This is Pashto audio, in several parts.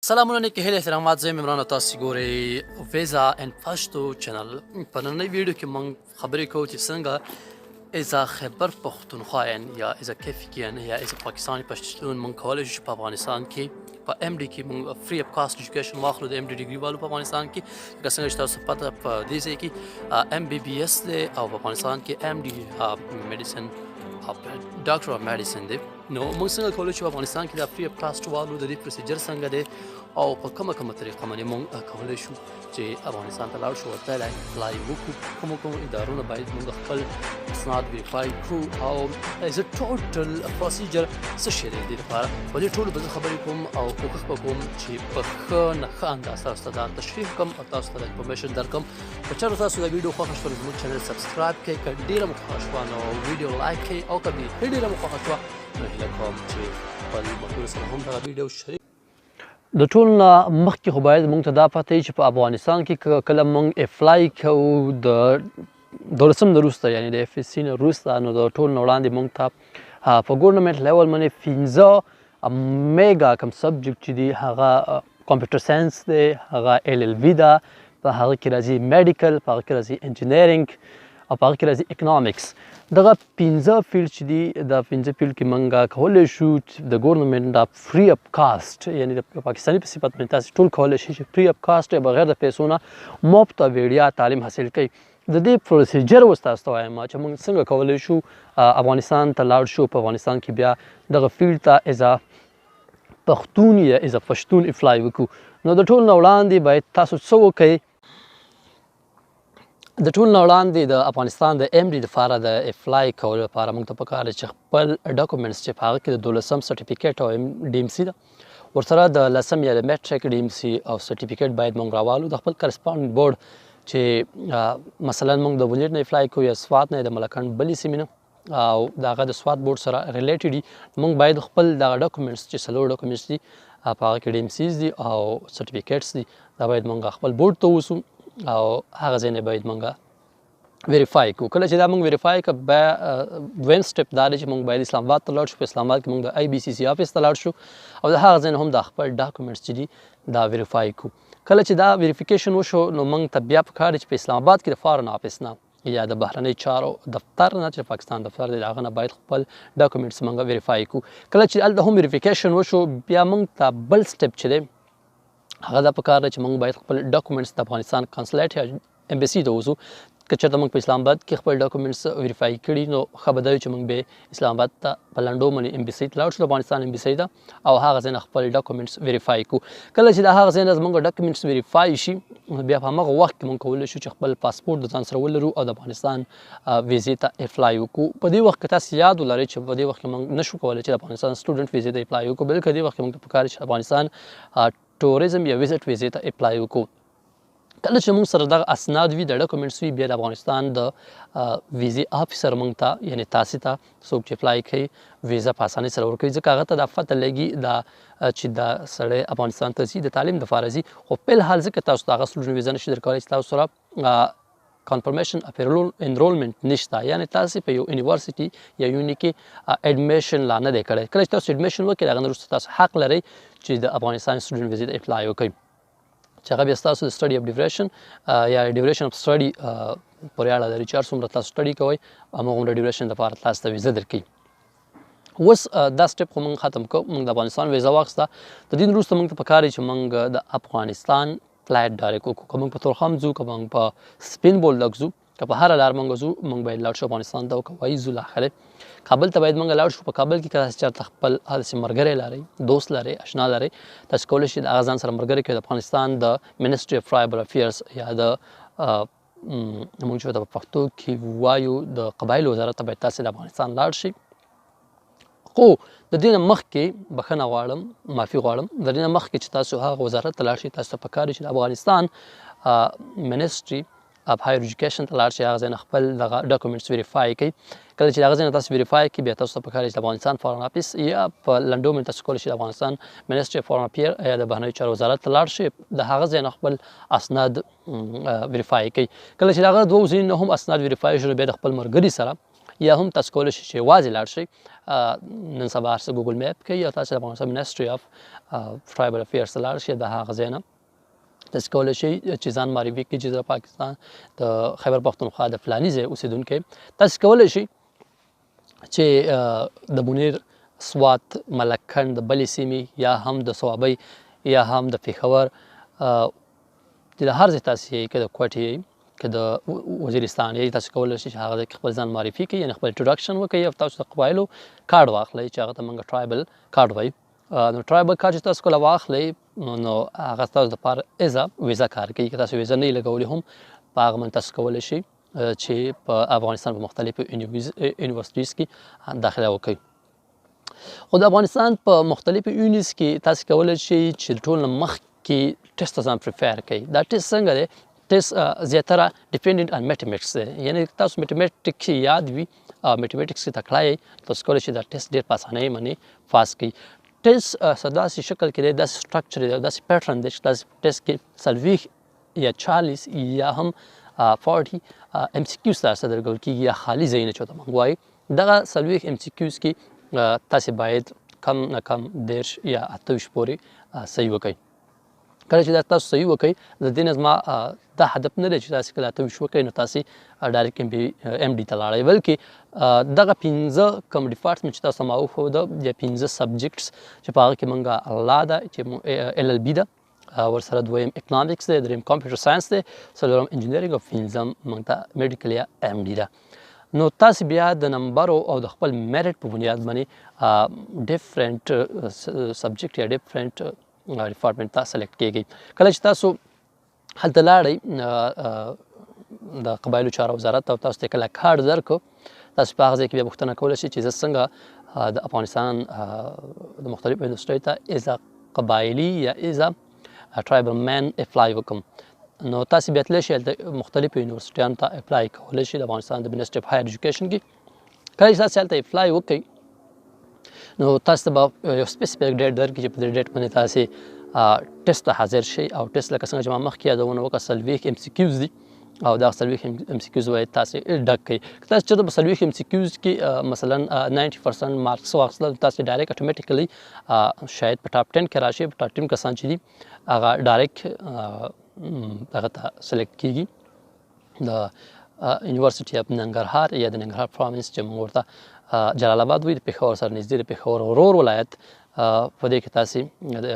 سلامونه نیکې هیلې احترامات زه یم عمران او تاسو ګورئ ویزا ان پښتو چینل. په نننۍ ویډیو کې موږ خبرې کوو چې څنګه از خیبر پښتونخوا یا از کیفیکین یا از پاکستانی پښتون موږ کولی شو په افغانستان کې په ایم ډي کې موږ فری اف کاسټ ایجوکیشن واخلو د ایم ډي ډیګري والو په افغانستان کې. لکه څنګه چې تاسو پته په دې ځای کې ایم بي بي ایس دی او په افغانستان کې ایم ډي میډیسن ډاکټر اف میډیسن دی. نو موږ څنګه کولی شو په افغانستان کې دا فری اف کاسټ والو د دې پروسیجر څنګه دی او په کومه طریقه باندې موږ کولی شو چې افغانستان ته لاړ شو ورته اپلای وکړو. کوم ادارونه باید موږ خپل اسناد ویریفای کړو او از ټوټل پروسیجر څه شی دی دې لپاره. په دې ټولو به زه خبرې کوم او کوښښ به کوم چې په ښه نه ښه انداز تاسو ته دا تشریح کړم او تاسو ته دا انفارمیشن درکړم. که چېرته تاسو دا ویډیو خوښه شوه زموږ چینل سبسکرایب کړئ، که ډېره مو خوښه شوه نو ویډیو لایک کړئ او که بیخي ډېره مو خوښه شوه نو هیله کوم چې خپل ملګرو سره هم دغه ویډیو شریک. د ټول نه مخکې خو باید موږ ته دا پته وي چې په افغانستان کې کله موږ اپلای کوو د 12 نه وروسته یعنې د اف اس سي نه وروسته نو د ټول نه وړاندې موږ ته په ګورنمنټ لیول باندې 15 میګا کوم سبجیکټ چې دي هغه کمپیوټر ساینس دی، هغه ال ال وي ده، په هغه کې راځي میډیکل، په هغه کې راځي انجینیرینګ او په هغه کې راځي اکنامکس. دغه 15 فیلډ چې دي دا 15 فیلډ کې موږ کولی شو د ګورنمنټ دا فری اف کاسټ یعنې د پاکستاني په صفت باندې تاسو ټول کولی شئ چې فری اف کاسټ بغیر د پیسو نه مفت او وړیا تعلیم حاصل کړئ. د دې پروسیجر اوس تاسو ته وایم چې موږ څنګه کولی شو افغانستان ته لاړ شو، په افغانستان کې بیا دغه فیلډ ته از پښتون یا از پښتون اپلای وکړو. نو د ټول نه وړاندې باید تاسو څه وکړئ. د ټول نه وړاندې د افغانستان د ایم ډي لپاره د اپلای کولو لپاره موږ ته پکار دی چې خپل ډاکومنټس چې په هغه کې د 12 سرټیفیکیټ او ډي ام سی ده ورسره د 10 یا د میټریک ډي ام سی او سرټیفیکیټ باید موږ راوالو. د خپل کرسپانډنټ بورډ چې مثلا موږ د ولید نه اپلای کوو یا سوات نه د ملکنډ بلې سیمې نه او د هغه د سوات بورډ سره ریلیټډ دي موږ باید خپل دغه ډاکومنټس چې څلور ډاکومنټس دي په هغه کې ډي ام سیز دي او سرټیفیکیټس دي دا باید موږ خپل بورډ ته ووسو او هغه ځای نه باید موږ ویریفای کړو. کله چې دا موږ ویریفای کړو بیا دویم سټپ دا دی چې موږ باید اسلام آباد ته لاړ شو. په اسلام آباد کې موږ د آی بي سی سی آفس ته لاړ شو او د هغه ځای نه هم د خپل ډاکومنټس چې دي دا ویریفای کړو. کله چې دا ویریفیکیشن وشو نو موږ ته بیا پکار دی چې په اسلام آباد کې د فارن آفس نه یا د بهرنۍ چارو دفتر نه چې پاکستان دفتر دی د هغه نه باید خپل ډاکومنټس موږ ویریفای کړو. کله چې هلته هم ویریفیکیشن وشو بیا موږ ته بل سټپ چې دی هغه دا پکار دی چې موږ باید خپل ډاکومنټس د افغانستان کنسولیټ یا امبیسي ته وځو. که چېرته موږ په اسلام آباد کې خپل ډاکومنټس ویریفای کړي نو ښه به دا وي چې موږ بیا اسلام آباد ته په لنډو باندې امبیسۍ ته لاړ شو، د افغانستان امبیسۍ ده او هغه ځای نه خپل ډاکومنټس ویریفای کړو. کله چې د هغه ځای نه زموږ ډاکومنټس ویریفای شي بیا په همغه وخت کې موږ کولی شو چې خپل پاسپورټ د ځان سره ولرو او د افغانستان ویزې ته اپلای وکړو. په دې وخت کې تاسو یاد ولرئ چې په دې وخت کې موږ نشو کولی چې د افغانستان سټوډنټ ویزې ته اپلای وکړو، بلکې دې وخت کې موږ ته پکار دی چې افغانستان ټوریزم یا ویزټ ویزې ته اپلای وکړو. کله چې موږ سره دغه اسناد وي د ډاکومنټس وي بیا د افغانستان د ویزې افیسر موږ ته یعنې تاسې ته څوک چې اپلای کوي ویزه په اسانۍ سره ورکوي ځکه هغه ته دا پته لګي دا چې دا سړی افغانستان ته ځي د تعلیم دپاره ځي. خو په الحال ځکه تاسو ته هغه سټوډنټ ویزه نشي درکولی چې تاسو سره کنفرمیشن اف انرولمنټ نشته یعنې تاسې په یو یونیورسټي یا یوني کې اډمیشن لا نه دی کړی. کله چې تاسو اډمیشن وکړئ هغه نه وروسته تاسو حق لرئ چې د افغانستان سټوډنټ ویزې ته اپلای وکړئ چې هغه بیا ستاسو د سټډي اف ډیوریشن یا ډیوریشن اف سټډي پورې اړه لري چې هر څومره تاسو سټډي کوئ هماغومره ډیوریشن دپاره تاسو ته ویزه درکوي. اوس دا سټپ خو موږ ختم کړو، موږ د افغانستان ویزه واخیسته. د دې نه وروسته موږ ته پکار دی چې موږ د افغانستان فلایټ ډایرکټ وکړو. که موږ په تورخم ځو، که موږ په سپین بولدک ځو، که په هره لار موږ ځو موږ باید لاړ شو افغانستان ته او که وایي ځو لاخرې کابل ته باید موږ لاړ شو. په کابل کې که تاسو چېرته خپل هسې ملګری لرئ، دوست لرئ، اشنا لرئ تاسو کولی شئ د هغه ځان سره ملګری کړئ. د افغانستان د منسټري اف ټرایبل افیرز یا د موږ چې په پښتو کې وایو د قبایلو وزارت ته باید تاسې د افغانستان لاړ شئ. خو د دې نه مخکې بښنه غواړم، معافي غواړم، د دې نه مخکې چې تاسو هغه وزارت ته لاړ شئ تاسو ته پکار دی چې د افغانستان منسټري اف هایر ایجوکیشن ته لاړ شئ، هغه ځای نه خپل دغه ډاکومنټس ویریفای کړئ. کله چې د هغه ځای نه تاسو ویریفای کړئ بیا تاسو ته پکار دی چې د افغانستان فارن آفس یا په لنډو باندې تاسو کولی شئ د افغانستان منسټري اف فارن افیر یا د بهرنیو چارو وزارت ته لاړ شئ، د هغه ځای نه خپل اسناد ویریفای کړئ. کله چې د هغه دوو ځایونو نه هم اسناد ویریفای شو بیا د خپل ملګري سره یا هم تاسو کولی شئ چې یوازې لاړ شئ نن سبا هر څه ګوګل میپ کوي یا تاسو د افغانستان منسټري اف ټرایبل افیرز ته لاړ شئ د هغه ځای نه تاسو کولی شئ چې ځان معرفي کړئ چې زه پاکستان د خیبر پښتونخوا د فلاني ځای اوسېدونکی تاسو کولی شئ چې د بونیر سوات ملکند د بلې سیمې یا هم د صوابۍ یا هم د پېښور د هر ځای تاسو یې که د کوټې یې که د وزیرستان یې تاسو کولی شئ چې هغه ځای کې خپل ځان معرفي کړئ یعنې خپل انټروډکشن وکړئ او تاسو د قبایلو کارډ واخلئ چې هغه ته موږ ټرایبل کارډ وایو نو ټرایبل کارډ چې تاسو کله واخلئ نو هغه ستاسو دپاره ایز ویزا کار کوي که تاسو ویزا نه یې لګولې هم په هغه باندې تاسو کولی شئ چې په افغانستان په مختلفو یونیورسټیز کې داخله وکړئ خو د افغانستان په مختلفو یونیز کې تاسو کولی شئ چې د ټول نه مخکې ټیسټ ته ځان پریفیر کړئ دا ټیسټ څنګه دی ټیسټ زیاتره ډیپینډنټ ان میټمیټکس دی یعنې تاسو میټمیټکس یاد وي میټمیټکس کې تکړه یې تاسو کولی شئ دا ټیسټ ډېر په اسانۍ باندې پاس کړئ ټیسټ داسې شکل کې دی داسې سټرکچر دی داسې پیټرن دی چې تاسو ټیسټ کې 40 یا 40 یا هم 40 ام سی کیوز تاسو درکول کېږي یا خالي ځایونه چې ورته موږ وایو دغه 40 ام سی کیوز کې تاسو باید کم نه کم 10 یا 28 پورې صحیح وکړئ کله چې دا تاسو صحیح وکړئ د دې نه زما دا هدف نه دی چې تاسو کله 28 وکړئ نو تاسو ډایرکټ ام ډي ته لاړئ بلکې دغه 15 کوم ډپارټمنټ چې تاسو ما وښوده یا 15 سبجیکټس چې په هغه کې موږ لا ده چې ال ال بي ده ورسره دویم اکنامکس دی دریم کمپیوټر ساینس دی څلورم انجینرینګ او پنځم موږ ته میډیکل یا ام ډي ده نو تاسو بیا د نمبرو او د خپل میرټ په بنیاد باندې ډیفرنٹ سبجیکټ یا ډیفرنٹ ډپارټمنټ ته سلیکټ کیږي کله چې تاسو هلته لاړئ د قبایلو چارو وزارت او تاسو ته کله کارډ درکړو تاسو په هغه ځای کې بیا پوښتنه کولی شئ چې زه څنګه د افغانستان د مختلفو یونیورسټیو ته ایز قبایلي یا ایز ټرایبل مین اپلای وکړم نو تاسو بیا تللی شئ هلته مختلفو یونیورسټیانو ته اپلای کولی شئ د افغانستان د منسټري اف هایر ایجوکیشن کې کله چې تاسو هلته اپلای وکړئ نو تاسو ته به یو سپیسیفیک ډیټ درکړي چې په دې ډیټ باندې تاسې ټیسټ ته حاضر شئ او ټیسټ لکه څنګه چې ما مخکې یادونه وکړه 40 ام سی کیوز دي او دا 40 ام سی کیوز باید تاسې ډک کړئ که تاسو چېرته په 40 ام سی کیوز کې مثلا 90% مارکس واخیستل تاسې ډایرکټ اټومیټیکلی شاید په ټاپ 10 کې راشئ په ټاپ 10 کسان چې دي هغه ډایرکټ هغه ته سلیکټ کیږي د یونیورسټي اف ننګرهار یا د ننګرهار پروینس چې موږ ورته جلال آباد وي د پېښور سره نږدې د پېښور غرور ولایت په دې کې تاسې د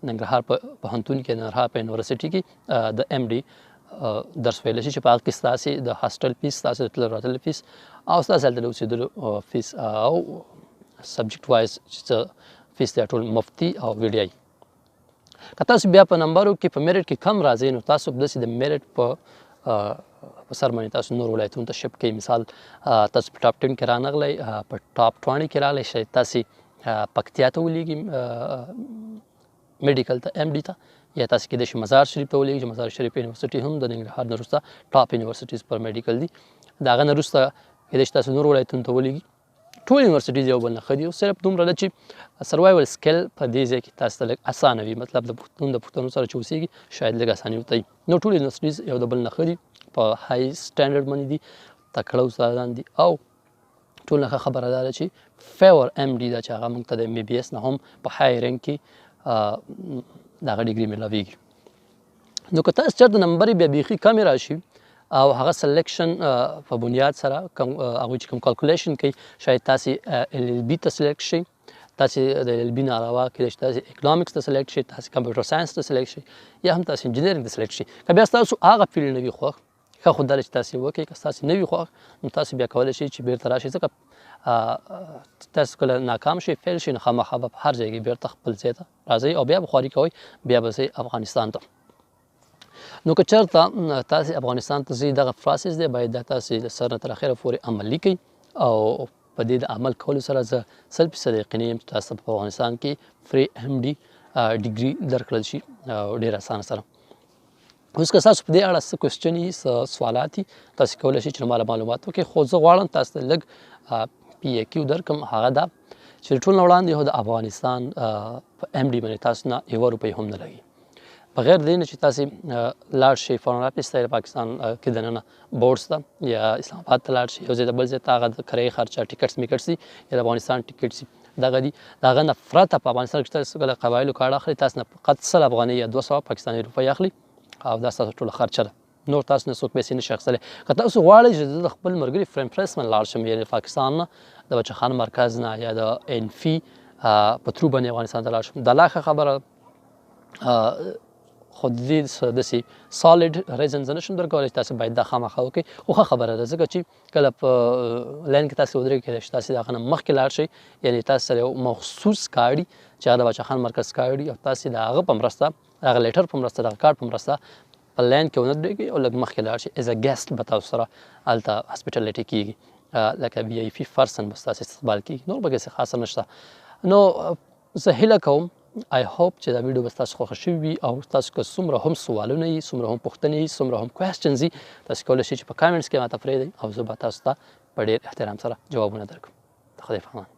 ننګرهار په پوهنتون کې ننګرهار په یونیورسټي کې د ام ډي درس ویلی شي چې په هغه کې ستاسې د هاسټل فیس ستاسې د تللو راتللو فیس او ستاسې هلته د اوسېدلو فیس او سبجیکټ وایز چې فیس دی ټول مفتي او ویډیایي که تاسو بیا په نمبرو کې په میرټ کې کم راځئ نو تاسو داسې د میرټ په سر باندې تاسو نور ولایتونو ته شپ کوئ مثال تاسو په ټاپ 10 کې رانغلی په ټاپ 20 کې راغلی شئ تاسې پکتیا ته ولیږي میډیکل ته ام ډي ته یا تاسو کېدای شي مزار شریف ته ولیږي چې مزار شریف یونیورسټي هم د ننګرهار نه وروسته ټاپ یونیورسټیز پر میډیکل دي د هغه نه وروسته کېدای شي تاسو نور ولایتونو ته ولیږي ټول یونیورسټیز یو بل نه ښه دي صرف دومره ده چې سروایول سکل په دې ځای کې تاسو ته لږ اسانه وي مطلب د پښتنو سره چې اوسېږي شاید لږ اساني ورته وي نو ټول یونیورسټیز یو د بل نه ښه دي په های سټینډرډ باندې دي تکړه استادان دي او ټول نه ښه خبره دا ده چې فیور ام ډي ده چې هغه موږ ته د ام بي بي ایس نه هم په های رینک کې د هغه ډیګري میلاویږي نو که تاسو چېرته نمبر بیا بیخي کمې راشي او هغه سلیکشن په بنیاد سره هغوی چې کوم کالکولیشن کوي شاید تاسې ال ال بي ته سلیکټ شئ تاسې د ال ال بي نه علاوه کېدای شي تاسې اکنامکس ته سلیکټ شئ تاسې کمپیوټر ساینس ته سلیکټ شئ یا هم تاسې انجینرینګ ته سلیکټ شئ که بیا ستاسو هغه فیلډ نه وي خوښ ښه خو دا ده چې تاسې وکړئ که ستاسې نه وي خوښ نو تاسې بیا کولی شئ چې بیرته راشئ ځکه تاسو کله ناکام شئ فیل شئ نو خامخا به په هر ځای کې بیرته خپل ځای ته راځئ او بیا به خواري کوئ بیا به ځئ افغانستان ته نو که چېرته تاسې افغانستان ته ځئ دغه پروسس دی باید دا تاسې د سر نه تر اخره پورې عملي کوئ او په دې د عمل کولو سره زه 100% یقیني یم چې تاسو په افغانستان کې فری ام ډي ډیګري درکړل شي او ډېر اسانه سره اوس که تاسو په دې اړه څه کوېسچن وي څه سوالات وي تاسو کولی شئ چې ما له معلومات وکړئ خو زه غواړم تاسو ته لږ پی ای کیو درکړم هغه دا چې ټول نه وړاندې د افغانستان په ام ډي باندې تاسو نه 1 روپۍ هم نه لګي بغیر د دې نه چې تاسې لاړ شئ فارن راپیستی د پاکستان کې دننه بورډز ته یا اسلام آباد ته لاړ شئ یو ځای د بل ځای ته هغه د کرایې خرچه ټیکټس میکټس دي یا د افغانستان ټیکټ دي دغه دي د هغه نه پرته په افغانستان کې تاسو کله قبایلو کارډ اخلئ تاسو نه فقط 100 افغانۍ یا 200 پاکستاني روپۍ اخلي او دا ستاسو ټوله خرچه ده نور تاسو نه څوک پیسې نشي اخیستلی که تاسو غواړئ چې زه د خپل ملګري فرینډ پریسمن لاړ شم یعنې پاکستان نه د بچخان مرکز نه یا د انفي په ترو باندې افغانستان ته لاړ شم دا لا ښه خبره خو د دې داسې سالډ ریزن زه نشم درکولی چې تاسو باید دا خامخا وکړئ خو ښه خبره ده ځکه چې کله په لاین کې تاسو ودرېږئ کیدای شي تاسې د هغه نه مخکې لاړ شئ یعنې تاسو سره یو مخصوص کارډ چې هغه د بچخان مرکز کارډ او تاسې د هغه په مرسته هغه لیټر په مرسته دغه کارډ په مرسته په لاین کې ونه درېږئ او لږ مخکې لاړ شئ ایز ا ګیسټ به تاسو سره هلته هاسپیټلیټي کېږي لکه وي آی پي پرسن به ستاسې استقبال کېږي نور به هېڅ خاصه نشته نو زه هیله کوم آی هوپ چې دا ویډیو به ستاسو خوښه شوي وي او تاسو که څومره هم سوالونه وي څومره هم پوښتنې وي څومره هم کوېسچنز وي تاسو کولی شئ چې په کامنټس کې ماته پرېږدئ او زه به تاسو ته په ډېر احترام سره جوابونه درکړم د خدای په امان